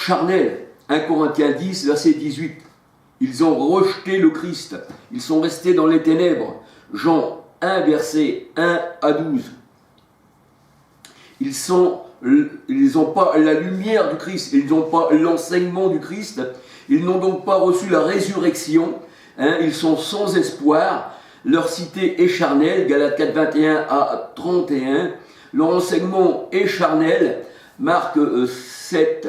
charnels. 1 Corinthiens 10, verset 18. Ils ont rejeté le Christ. Ils sont restés dans les ténèbres. Jean 1, verset 1 à 12. Ils n'ont pas la lumière du Christ. Ils n'ont pas l'enseignement du Christ. Ils n'ont donc pas reçu la résurrection. Ils sont sans espoir. Leur cité est charnelle. Galates 4, 21 à 31. Leur enseignement est charnel. Marc 7,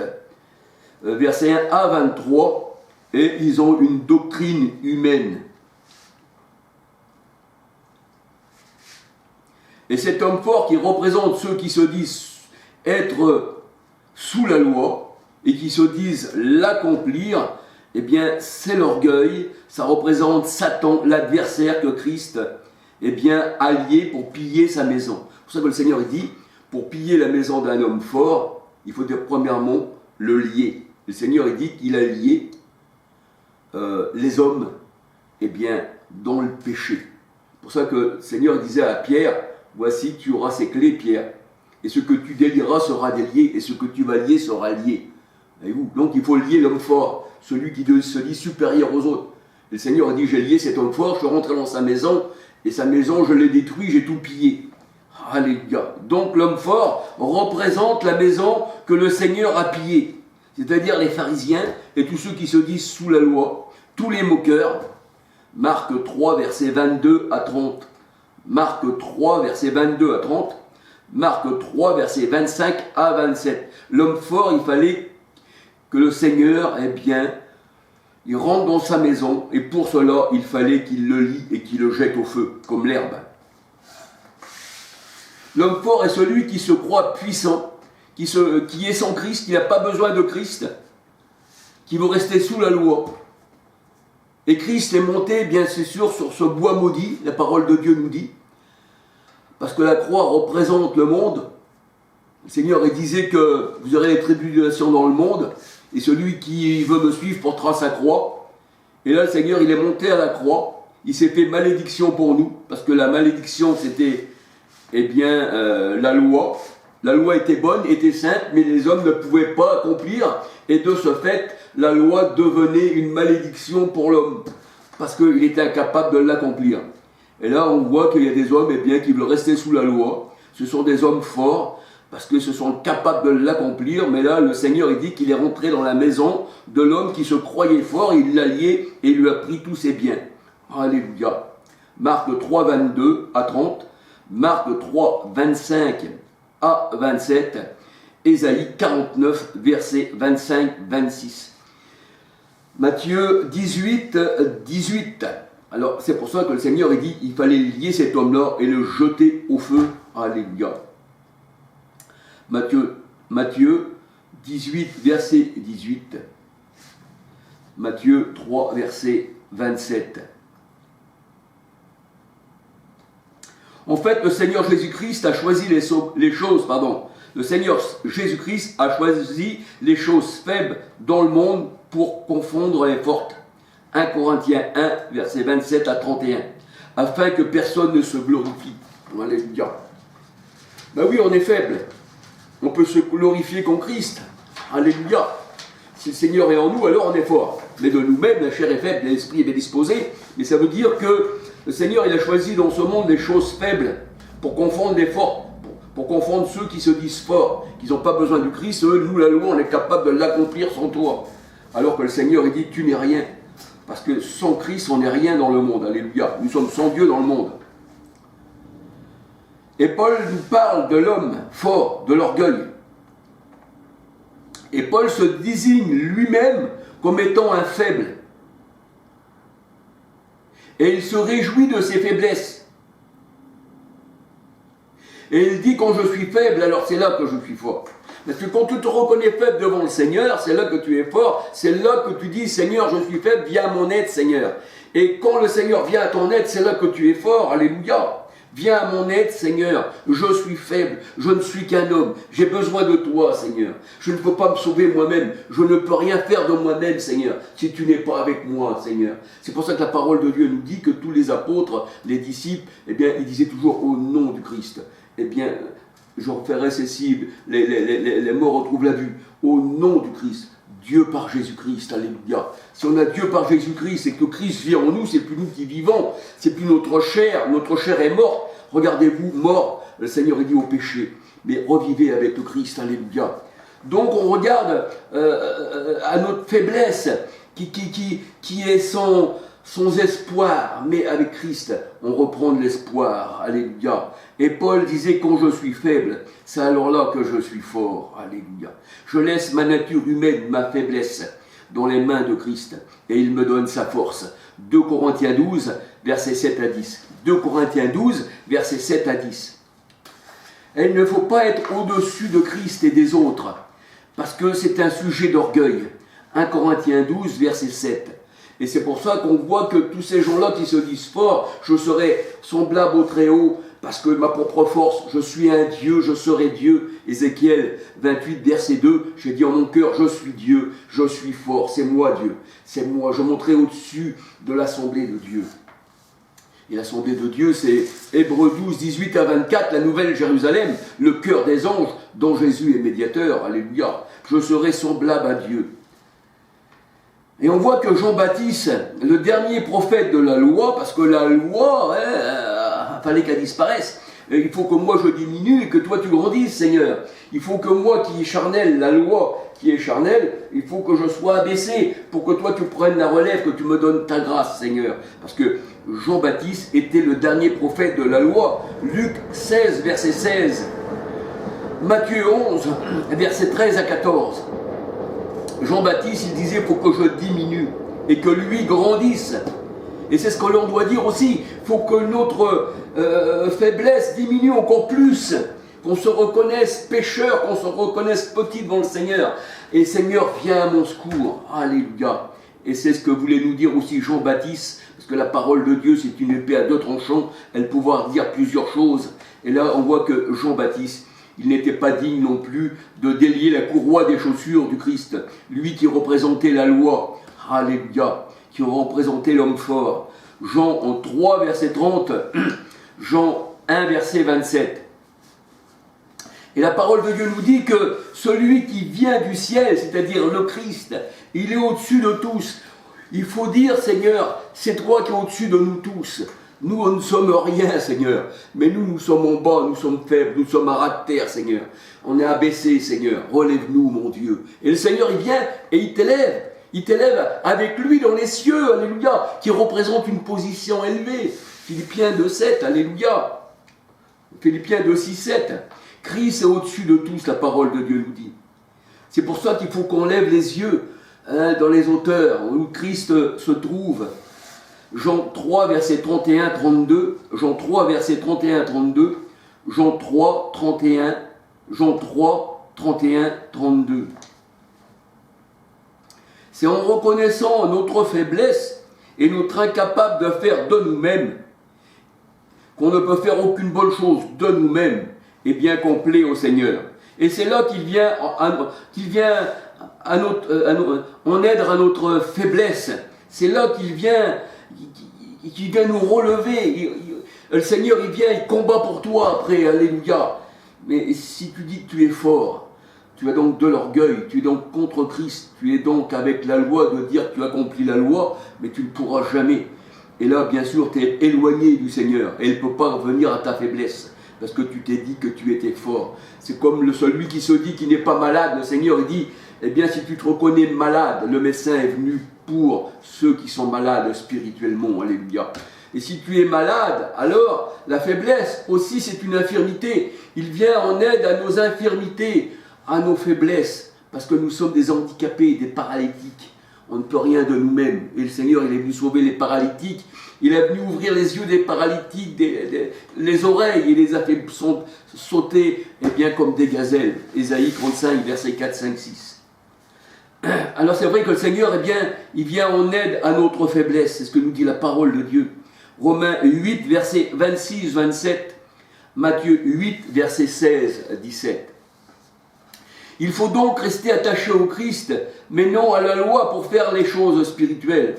verset 1 à 23. Et ils ont une doctrine humaine. Et cet homme fort qui représente ceux qui se disent être sous la loi et qui se disent l'accomplir, eh bien c'est l'orgueil, ça représente Satan, l'adversaire que Christ a lié pour piller sa maison. C'est pour ça que le Seigneur dit, pour piller la maison d'un homme fort, il faut dire premièrement le lier. Le Seigneur dit qu'il a lié les hommes dans le péché. C'est pour ça que le Seigneur disait à Pierre, voici tu auras ces clés, Pierre, et ce que tu délieras sera délié, et ce que tu vas lier sera lié. Voyez-vous? Donc il faut lier l'homme fort, celui qui se dit supérieur aux autres. Et le Seigneur a dit, j'ai lié cet homme fort, je suis rentré dans sa maison, et sa maison je l'ai détruit, j'ai tout pillé. Alléluia. Donc l'homme fort représente la maison que le Seigneur a pillée. C'est-à-dire les pharisiens et tous ceux qui se disent sous la loi, tous les moqueurs. Marc 3, verset 22 à 30. Marc 3, verset 22 à 30. Marc 3, verset 25 à 27. L'homme fort, il fallait que le Seigneur, il rentre dans sa maison, et pour cela, il fallait qu'il le lie et qu'il le jette au feu, comme l'herbe. L'homme fort est celui qui se croit puissant, qui est sans Christ, qui n'a pas besoin de Christ, qui veut rester sous la loi. Et Christ est monté, bien c'est sûr, sur ce bois maudit, la parole de Dieu nous dit, parce que la croix représente le monde. Le Seigneur il disait que vous aurez des tribulations dans le monde, et celui qui veut me suivre portera sa croix. Et là, le Seigneur, il est monté à la croix, il s'est fait malédiction pour nous, parce que la malédiction, c'était, la loi. La loi était bonne, était sainte, mais les hommes ne pouvaient pas accomplir, et de ce fait, la loi devenait une malédiction pour l'homme, parce qu'il était incapable de l'accomplir. Et là, on voit qu'il y a des hommes qui veulent rester sous la loi. Ce sont des hommes forts, parce qu'ils se sont capables de l'accomplir, mais là, le Seigneur, il dit qu'il est rentré dans la maison de l'homme qui se croyait fort, il l'a lié, et il lui a pris tous ses biens. Alléluia. Marc 3, 22 à 30, Marc 3, 25 à 27, Ésaïe 49, versets 25-26. Matthieu 18, 18. Alors, c'est pour ça que le Seigneur, il dit, il fallait lier cet homme-là et le jeter au feu. Alléluia. Matthieu 18, verset 18. Matthieu 3, verset 27. En fait, le Seigneur Jésus-Christ a choisi les choses. Le Seigneur Jésus-Christ a choisi les choses faibles dans le monde pour confondre les fortes. 1 Corinthiens 1, verset 27 à 31. Afin que personne ne se glorifie. Alléluia. Ben oui, on est faible. On peut se glorifier qu'en Christ. Alléluia. Si le Seigneur est en nous, alors on est fort. Mais de nous-mêmes, la chair est faible, l'esprit est bien disposé. Mais ça veut dire que le Seigneur, il a choisi dans ce monde des choses faibles pour confondre les forts, pour confondre ceux qui se disent forts, qui n'ont pas besoin du Christ. Eux, nous, la loi, on est capable de l'accomplir sans toi. Alors que le Seigneur, il dit, tu n'es rien. Parce que sans Christ, on n'est rien dans le monde. Alléluia. Nous sommes sans Dieu dans le monde. Et Paul nous parle de l'homme fort, de l'orgueil. Et Paul se désigne lui-même comme étant un faible. Et il se réjouit de ses faiblesses. Et il dit, quand je suis faible, alors c'est là que je suis fort. Parce que quand tu te reconnais faible devant le Seigneur, c'est là que tu es fort, c'est là que tu dis, Seigneur, je suis faible, viens à mon aide, Seigneur. Et quand le Seigneur vient à ton aide, c'est là que tu es fort, alléluia. Viens à mon aide, Seigneur, je suis faible, je ne suis qu'un homme, j'ai besoin de toi, Seigneur. Je ne peux pas me sauver moi-même, je ne peux rien faire de moi-même, Seigneur, si tu n'es pas avec moi, Seigneur. C'est pour ça que la parole de Dieu nous dit que tous les apôtres, les disciples, ils disaient toujours au nom du Christ. Je refais récessible, les morts retrouvent la vue, au nom du Christ. Dieu par Jésus-Christ, alléluia. Si on a Dieu par Jésus-Christ et que Christ vit en nous, c'est plus nous qui vivons, c'est plus notre chair est morte. Regardez-vous, mort, le Seigneur est dit au péché, mais revivez avec le Christ, alléluia. Donc on regarde à notre faiblesse, qui est son espoir, mais avec Christ, on reprend de l'espoir, alléluia. Et Paul disait, quand je suis faible, c'est alors là que je suis fort, alléluia. Je laisse ma nature humaine, ma faiblesse, dans les mains de Christ, et il me donne sa force. 2 Corinthiens 12, versets 7 à 10. 2 Corinthiens 12, versets 7 à 10. Et il ne faut pas être au-dessus de Christ et des autres, parce que c'est un sujet d'orgueil. 1 Corinthiens 12, verset 7. Et c'est pour ça qu'on voit que tous ces gens-là qui se disent forts, je serai semblable au Très-Haut, parce que ma propre force, je suis un Dieu, je serai Dieu. Ézéchiel 28, verset 2, j'ai dit en mon cœur, je suis Dieu, je suis fort, c'est moi Dieu, c'est moi, je monterai au-dessus de l'assemblée de Dieu. Et l'assemblée de Dieu, c'est Hébreux 12, 18 à 24, la nouvelle Jérusalem, le cœur des anges, dont Jésus est médiateur, alléluia. Je serai semblable à Dieu. Et on voit que Jean-Baptiste, le dernier prophète de la loi, parce que la loi, fallait qu'elle disparaisse. Il faut que moi je diminue et que toi tu grandisses, Seigneur. Il faut que moi qui est charnel, la loi qui est charnelle, il faut que je sois abaissé pour que toi tu prennes la relève, que tu me donnes ta grâce, Seigneur. Parce que Jean-Baptiste était le dernier prophète de la loi. Luc 16, verset 16. Matthieu 11, verset 13 à 14. Jean-Baptiste, il disait, il faut que je diminue et que lui grandisse. Et c'est ce que l'on doit dire aussi. Il faut que notre faiblesse diminue encore plus. Qu'on se reconnaisse pécheur, qu'on se reconnaisse petit devant le Seigneur. Et Seigneur, viens à mon secours. Alléluia. Et c'est ce que voulait nous dire aussi Jean-Baptiste. Parce que la parole de Dieu, c'est une épée à deux tranchants. Elle pouvoir dire plusieurs choses. Et là, on voit que Jean-Baptiste, il n'était pas digne non plus de délier la courroie des chaussures du Christ. Lui qui représentait la loi. Alléluia. Qui représentait l'homme fort. Jean 3, verset 30. Jean 1, verset 27. Et la parole de Dieu nous dit que celui qui vient du ciel, c'est-à-dire le Christ, il est au-dessus de tous. Il faut dire, Seigneur, c'est toi qui es au-dessus de nous tous. Nous, on ne sommes rien, Seigneur. Mais nous sommes en bas, nous sommes faibles, nous sommes à ras de terre, Seigneur. On est abaissé, Seigneur. Relève-nous, mon Dieu. Et le Seigneur, il vient et il t'élève. Il t'élève avec lui dans les cieux, alléluia, qui représente une position élevée. Philippiens 2,7, alléluia. Philippiens 2,6, 7. Christ est au-dessus de tous, la parole de Dieu nous dit. C'est pour ça qu'il faut qu'on lève les yeux dans les hauteurs où Christ se trouve. Jean 3, verset 31, 32. Jean 3, verset 31, 32. Jean 3, 31. Jean 3, 31, 32. C'est en reconnaissant notre faiblesse et notre incapable de faire de nous-mêmes qu'on ne peut faire aucune bonne chose de nous-mêmes et bien qu'on plaît au Seigneur. Et c'est là qu'il vient en aide à notre faiblesse. C'est là qu'il vient nous relever. Le Seigneur, il vient, il combat pour toi après, alléluia. Mais si tu dis que tu es fort, tu as donc de l'orgueil, tu es donc contre Christ, tu es donc avec la loi de dire que tu accomplis la loi, mais tu ne pourras jamais. Et là, bien sûr, tu es éloigné du Seigneur, et il ne peut pas revenir à ta faiblesse, parce que tu t'es dit que tu étais fort. C'est comme celui qui se dit qu'il n'est pas malade, le Seigneur il dit, eh bien si tu te reconnais malade, le médecin est venu pour ceux qui sont malades spirituellement, alléluia. Et si tu es malade, alors la faiblesse aussi c'est une infirmité. Il vient en aide à nos infirmités, à nos faiblesses, parce que nous sommes des handicapés, des paralytiques. On ne peut rien de nous-mêmes. Et le Seigneur, il est venu sauver les paralytiques. Il est venu ouvrir les yeux des paralytiques, les oreilles, et les a fait sauter bien comme des gazelles. Ésaïe 35, versets 4, 5, 6. Alors c'est vrai que le Seigneur, il vient en aide à notre faiblesse. C'est ce que nous dit la parole de Dieu. Romains 8, versets 26, 27. Matthieu 8, versets 16, 17. Il faut donc rester attaché au Christ, mais non à la loi pour faire les choses spirituelles.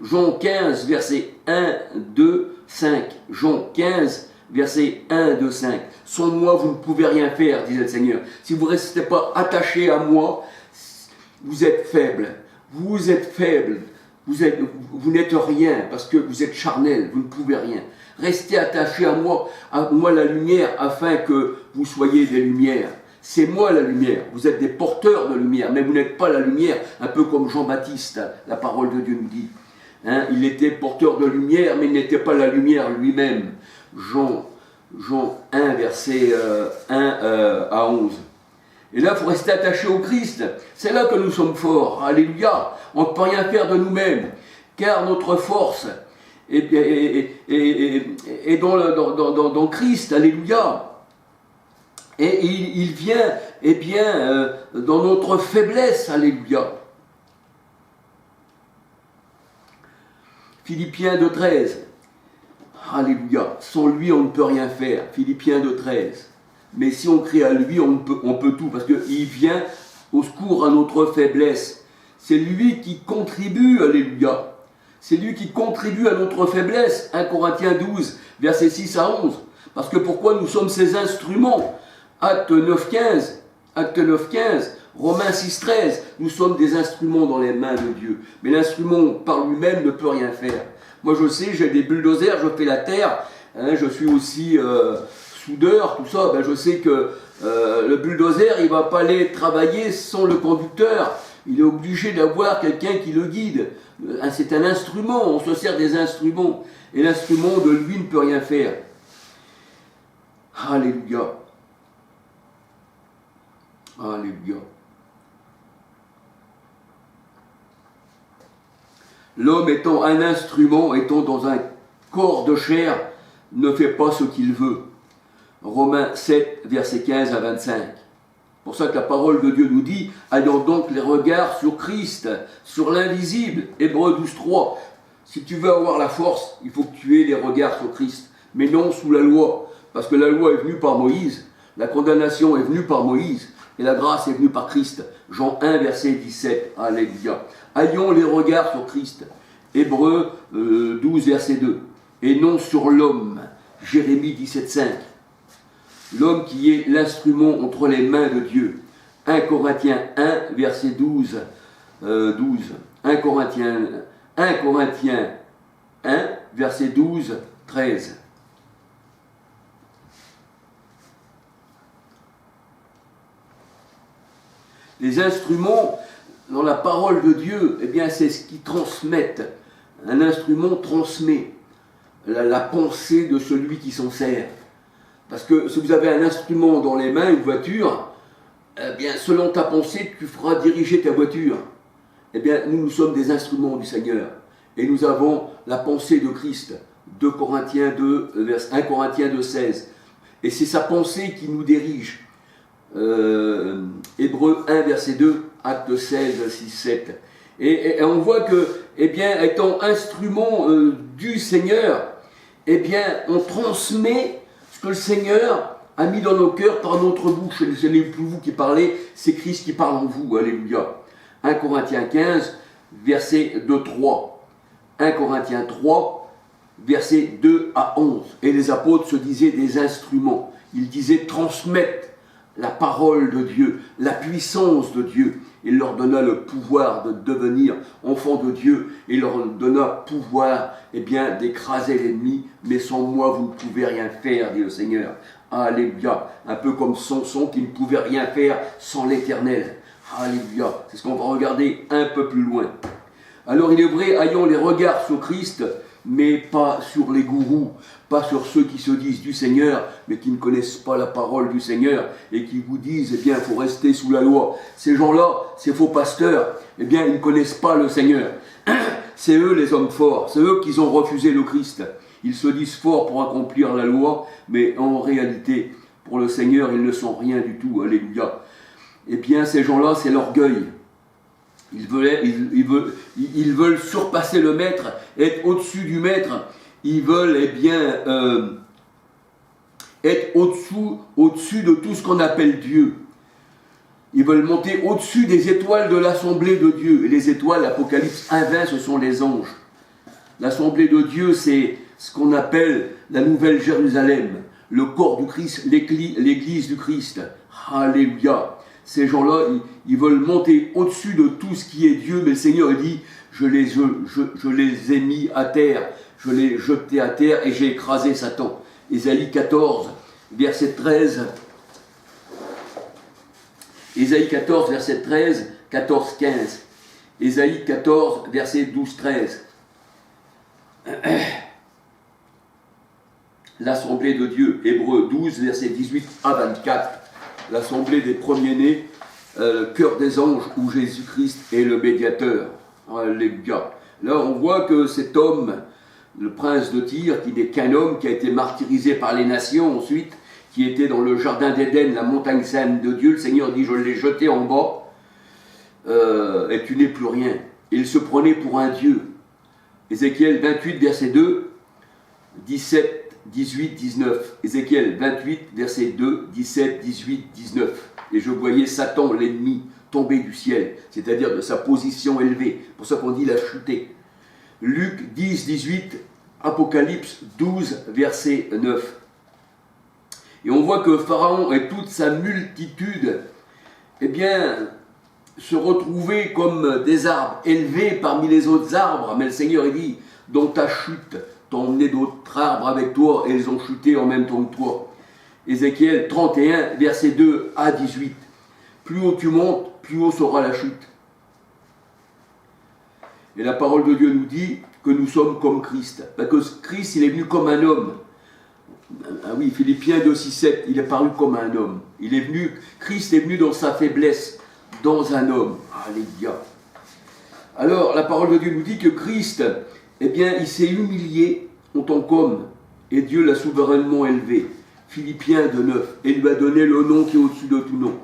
Jean 15, versets 1, 2, 5. Jean 15, versets 1, 2, 5. Sans moi, vous ne pouvez rien faire, disait le Seigneur. Si vous ne restez pas attaché à moi, vous êtes faible. Vous êtes faible. Vous n'êtes rien parce que vous êtes charnel, vous ne pouvez rien. Restez attachés à moi la lumière, afin que vous soyez des lumières. C'est moi la lumière. Vous êtes des porteurs de lumière, mais vous n'êtes pas la lumière, un peu comme Jean-Baptiste, la parole de Dieu nous dit. Hein, il était porteur de lumière, mais il n'était pas la lumière lui-même. Jean 1, verset 1 à 11. Et là, il faut rester attaché au Christ. C'est là que nous sommes forts. Alléluia. On ne peut rien faire de nous-mêmes, car notre force est dans Christ. Alléluia. Et il vient, dans notre faiblesse. Alléluia. Philippiens 2,13. Alléluia. Sans lui, on ne peut rien faire. Philippiens 2,13. Mais si on crie à lui, on peut tout, parce qu'il vient au secours à notre faiblesse. C'est lui qui contribue, alléluia. C'est lui qui contribue à notre faiblesse. 1 Corinthiens 12, versets 6 à 11. Parce que pourquoi nous sommes ces instruments? Acte 9,15, Romains 6,13. Nous sommes des instruments dans les mains de Dieu. Mais l'instrument par lui-même ne peut rien faire. Moi je sais, j'ai des bulldozers, je fais la terre. Hein, je suis aussi soudeur, tout ça. Ben, je sais que le bulldozer, il ne va pas aller travailler sans le conducteur. Il est obligé d'avoir quelqu'un qui le guide. C'est un instrument, on se sert des instruments. Et l'instrument de lui ne peut rien faire. Alléluia. Alléluia. L'homme étant un instrument, étant dans un corps de chair, ne fait pas ce qu'il veut. Romains 7, versets 15 à 25. C'est pour ça que la parole de Dieu nous dit, ayons donc les regards sur Christ, sur l'invisible. Hébreux 12, 3. Si tu veux avoir la force, il faut que tu aies les regards sur Christ, mais non sous la loi. Parce que la loi est venue par Moïse, la condamnation est venue par Moïse, et la grâce est venue par Christ. Jean 1, verset 17. Alléluia. Ayons les regards sur Christ. Hébreux 12, verset 2. Et non sur l'homme. Jérémie 17, 5. L'homme qui est l'instrument entre les mains de Dieu. 1 Corinthiens 1, verset 12. 1 Corinthiens 1, verset 12, 13. Les instruments dans la parole de Dieu, eh bien, c'est ce qui transmettent. Un instrument transmet la pensée de celui qui s'en sert. Parce que si vous avez un instrument dans les mains, une voiture, eh bien, selon ta pensée, tu feras diriger ta voiture. Eh bien, nous sommes des instruments du Seigneur. Et nous avons la pensée de Christ. 1 Corinthiens 2, 16. Et c'est sa pensée qui nous dirige. Hébreux 1, verset 2, Acte 16, 6, 7. Et on voit que, eh bien, étant instrument du Seigneur, eh bien, on transmet ce que le Seigneur a mis dans nos cœurs par notre bouche. Ce n'est plus vous qui parlez, c'est Christ qui parle en vous. Alléluia. 1 Corinthiens 15, verset 2, 3. 1 Corinthiens 3, verset 2 à 11. Et les apôtres se disaient des instruments. Ils disaient transmettre la parole de Dieu, la puissance de Dieu. Il leur donna le pouvoir de devenir enfants de Dieu. Il leur donna pouvoir, eh bien, d'écraser l'ennemi. Mais sans moi, vous ne pouvez rien faire, dit le Seigneur. Alléluia. Un peu comme Samson qui ne pouvait rien faire sans l'Éternel. Alléluia. C'est ce qu'on va regarder un peu plus loin. Alors il est vrai, ayons les regards sur Christ, mais pas sur les gourous, pas sur ceux qui se disent du Seigneur, mais qui ne connaissent pas la parole du Seigneur, et qui vous disent, eh bien, il faut rester sous la loi. Ces gens-là, ces faux pasteurs, eh bien, ils ne connaissent pas le Seigneur. C'est eux les hommes forts, c'est eux qui ont refusé le Christ. Ils se disent forts pour accomplir la loi, mais en réalité, pour le Seigneur, ils ne sont rien du tout. Alléluia. Eh bien, ces gens-là, c'est l'orgueil. Ils veulent surpasser le maître, être au-dessus du maître. Ils veulent, eh bien, être au-dessus de tout ce qu'on appelle Dieu. Ils veulent monter au-dessus des étoiles de l'assemblée de Dieu. Et les étoiles, Apocalypse 1:20, ce sont les anges. L'assemblée de Dieu, c'est ce qu'on appelle la Nouvelle Jérusalem, le corps du Christ, l'église du Christ. Alléluia. Ces gens-là, ils veulent monter au-dessus de tout ce qui est Dieu, mais le Seigneur il dit, je les ai mis à terre, je les ai jetés à terre et j'ai écrasé Satan. Ésaïe 14, verset 13. Ésaïe 14, verset 13, 14, 15. Ésaïe 14, verset 12, 13. L'assemblée de Dieu, Hébreux 12, verset 18 à 24. L'assemblée des premiers-nés, cœur des anges, où Jésus-Christ est le médiateur. Alléluia. Là, on voit que cet homme, le prince de Tyr, qui n'est qu'un homme, qui a été martyrisé par les nations ensuite, qui était dans le jardin d'Éden, la montagne sainte de Dieu, le Seigneur dit, je l'ai jeté en bas, et tu n'es plus rien. Et il se prenait pour un Dieu. Ézéchiel 28, verset 2, 17, 18, 19. Ézéchiel 28, verset 2, 17, 18, 19. Et je voyais Satan, l'ennemi, tomber du ciel, c'est-à-dire de sa position élevée. C'est pour ça qu'on dit il a chuté. Luc 10, 18, Apocalypse 12, verset 9. Et on voit que Pharaon et toute sa multitude, eh bien, se retrouvaient comme des arbres élevés parmi les autres arbres. Mais le Seigneur, il dit, dans ta chute, t'as emmené d'autres arbres avec toi et ils ont chuté en même temps que toi. Ézéchiel 31, verset 2 à 18. Plus haut tu montes, plus haut sera la chute. Et la parole de Dieu nous dit que nous sommes comme Christ. Parce que Christ, il est venu comme un homme. Ah oui, Philippiens 2, 6, 7, il est paru comme un homme. Christ est venu dans sa faiblesse, dans un homme. Alléluia. Alors, la parole de Dieu nous dit que Christ, eh bien, il s'est humilié en tant qu'homme. Et Dieu l'a souverainement élevé. Philippiens 2, 9. Et lui a donné le nom qui est au-dessus de tout nom.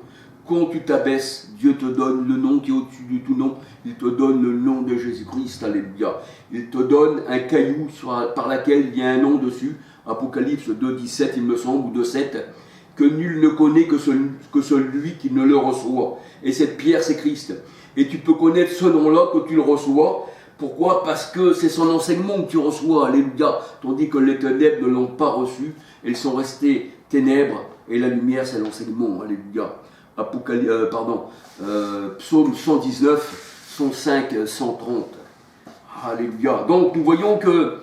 Quand tu t'abaisses, Dieu te donne le nom qui est au-dessus de tout nom. Il te donne le nom de Jésus-Christ. Alléluia. Il te donne un caillou par lequel il y a un nom dessus. Apocalypse 2, 17, il me semble, ou 2, 7. Que nul ne connaît que celui qui ne le reçoit. Et cette pierre, c'est Christ. Et tu peux connaître ce nom-là que tu le reçois. Pourquoi? Parce que c'est son enseignement que tu reçois. Alléluia. Tandis que les ténèbres ne l'ont pas reçu. Elles sont restées ténèbres. Et la lumière, c'est l'enseignement. Alléluia. Psaume 119, 105, 130. Alléluia. Donc nous voyons que,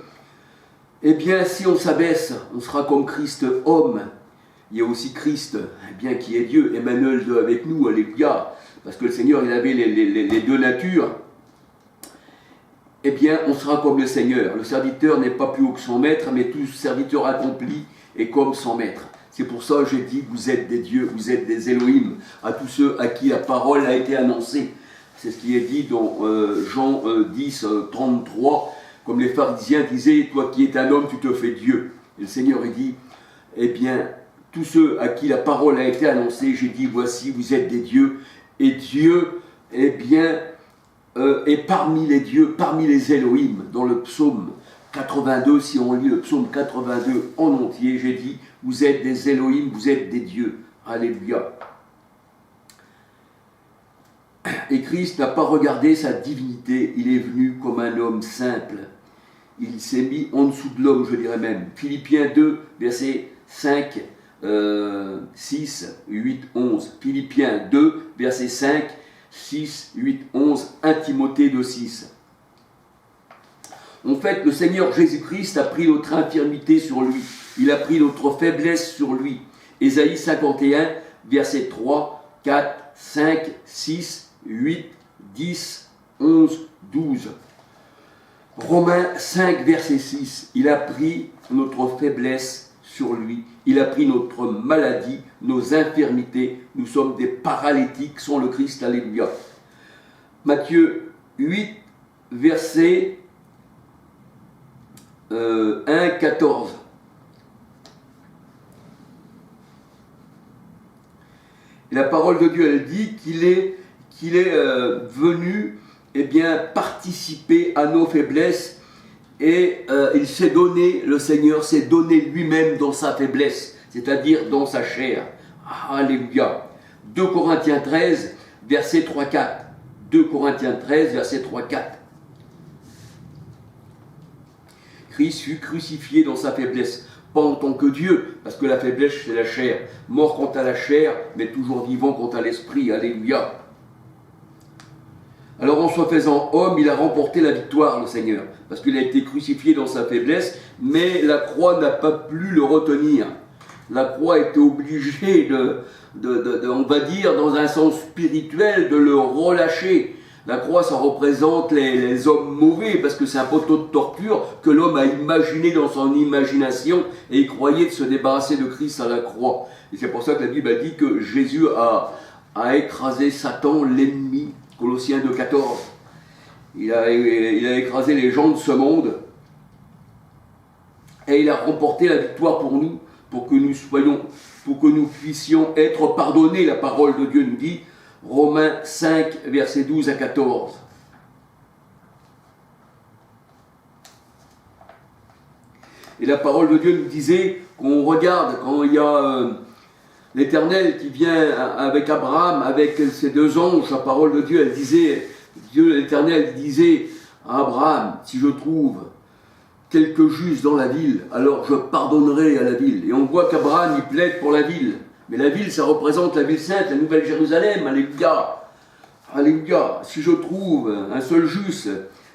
eh bien, si on s'abaisse, on sera comme Christ homme. Il y a aussi Christ, eh bien, qui est Dieu, Emmanuel avec nous, alléluia. Parce que le Seigneur, il avait les deux natures. Eh bien, on sera comme le Seigneur. Le serviteur n'est pas plus haut que son maître, mais tout serviteur accompli est comme son maître. C'est pour ça que j'ai dit, vous êtes des dieux, vous êtes des Elohim, à tous ceux à qui la parole a été annoncée. C'est ce qui est dit dans Jean 10, 33, comme les pharisiens disaient, toi qui es un homme, tu te fais Dieu. Et le Seigneur, il dit, eh bien, tous ceux à qui la parole a été annoncée, j'ai dit, voici, vous êtes des dieux, et Dieu, eh bien, est parmi les dieux, parmi les Elohim, dans le psaume 82, si on lit le psaume 82 en entier, j'ai dit, vous êtes des Elohim, vous êtes des dieux. Alléluia. Et Christ n'a pas regardé sa divinité, il est venu comme un homme simple. Il s'est mis en dessous de l'homme, je dirais même. Philippiens 2, versets 5, 6, 8, 11. Philippiens 2, versets 5, 6, 8, 11. 1 Timothée 2, 6. En fait, le Seigneur Jésus-Christ a pris notre infirmité sur lui. Il a pris notre faiblesse sur lui. Ésaïe 51, versets 3, 4, 5, 6, 8, 10, 11, 12. Romains 5, verset 6. Il a pris notre faiblesse sur lui. Il a pris notre maladie, nos infirmités. Nous sommes des paralytiques sans le Christ. Alléluia. Matthieu 8, verset 1, 14. Et la parole de Dieu, elle dit qu'il est venu, eh bien, participer à nos faiblesses et il s'est donné, le Seigneur s'est donné lui-même dans sa faiblesse, c'est-à-dire dans sa chair. Alléluia. 2 Corinthiens 13, verset 3-4. 2 Corinthiens 13, verset 3-4. Christ fut crucifié dans sa faiblesse. pas en tant que Dieu, parce que la faiblesse c'est la chair, mort quant à la chair, mais toujours vivant quant à l'esprit, alléluia. Alors en se faisant homme, il a remporté la victoire, le Seigneur, parce qu'il a été crucifié dans sa faiblesse, mais la croix n'a pas pu le retenir. La croix était obligée on va dire, dans un sens spirituel, de le relâcher. La croix, ça représente les hommes mauvais, parce que c'est un poteau de torture que l'homme a imaginé dans son imagination, et il croyait de se débarrasser de Christ à la croix. Et c'est pour ça que la Bible a dit que Jésus a écrasé Satan, l'ennemi. Colossiens 2,14. Il a écrasé les gens de ce monde, et il a remporté la victoire pour nous, pour que nous puissions être pardonnés. La parole de Dieu nous dit, Romains 5, versets 12 à 14. Et la parole de Dieu nous disait qu'on regarde quand il y a l'Éternel qui vient avec Abraham, avec ses deux anges. La parole de Dieu, elle disait, Dieu l'Éternel disait à Abraham, si je trouve quelques justes dans la ville, alors je pardonnerai à la ville. Et on voit qu'Abraham, il plaide pour la ville. Mais la ville, ça représente la ville sainte, la nouvelle Jérusalem, alléluia. Alléluia. Si je trouve un seul juste,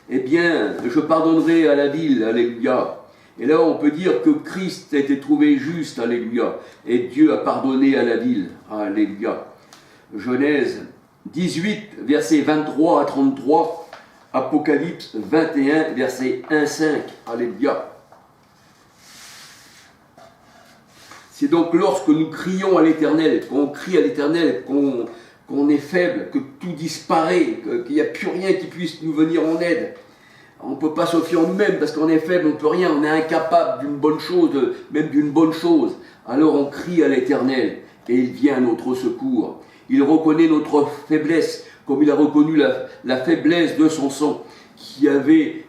eh bien, je pardonnerai à la ville, alléluia. Et là, on peut dire que Christ a été trouvé juste, alléluia. Et Dieu a pardonné à la ville, alléluia. Genèse 18, versets 23 à 33, Apocalypse 21, versets 1 à 5, alléluia. C'est donc lorsque nous crions à l'Éternel, qu'on crie à l'Éternel, qu'on est faible, que tout disparaît, qu'il n'y a plus rien qui puisse nous venir en aide. On ne peut pas se fier en nous-mêmes parce qu'on est faible, on ne peut rien, on est incapable d'une bonne chose, même d'une bonne chose. Alors on crie à l'Éternel et il vient à notre secours. Il reconnaît notre faiblesse, comme il a reconnu la faiblesse de son sang, qui avait